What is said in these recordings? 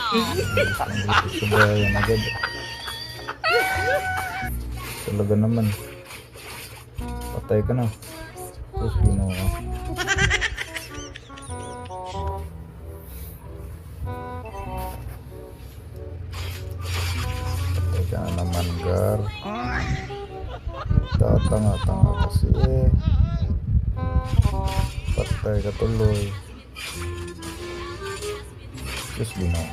Dito sa bayan agad. Talaga naman. Patay ka na. Tapos ginawa. Patay ka na naman, Gar. Tatanga-tanga kasi eh. Patay ka tuloy. Terus ginawa.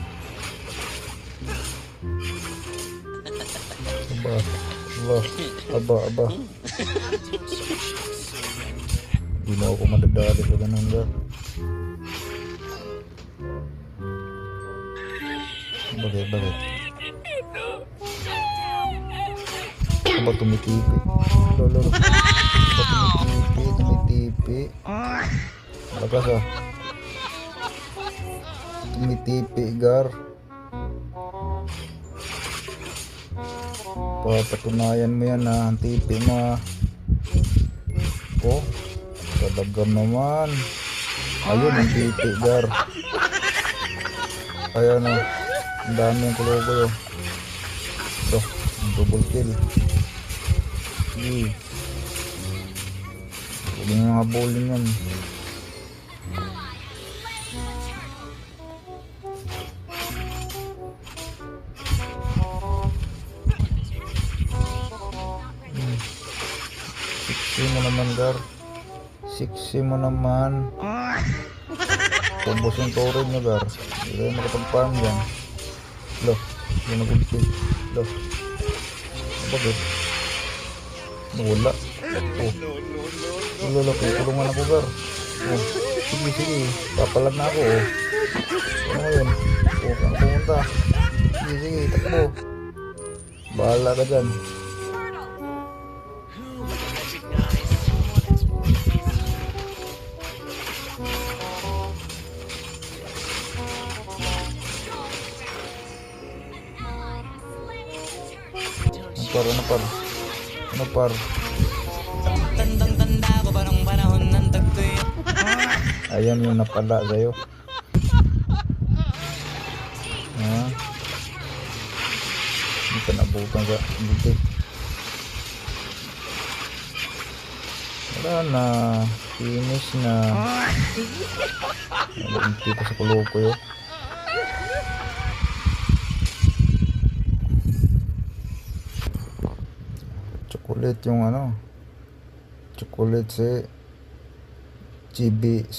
Aba. Di na ako madadali sa ganun, Gar. Bakit? Aba, tumitipi. Lolo. Tumitipi. Bakas ah. Tumitipi, Gar. Papatunayan mo yan ah. Ang tipi mo ah. Oh, talaga naman. Ayun ang tipi, Gar. Ayan oh. Ang dami yung kulokoy oh. Ito, double kill. Huwag nyo nga bowling yan. Siksi mo naman, Gar. Siksi mo naman. Tubos yung turret nyo, Gar. Hindi kayo makapag-farm dyan. Loh, hindi nag-ulti. Loh. Bakit? Nawala. Oh. Lolo, kulungan ako, Gar. Oh. Sige. Papalag na ako, oh. Ano ngayon? Oh, saan pumunta? Sige, takbo. Bahala ka dyan. Ano par? Ayan yung napala sa'yo. Ha? Hindi ka nabutan sa buti. Wala na. Finish na. Nalagay pa sa kulokoy oh. Chocolate yung ano. Chocolate si GB.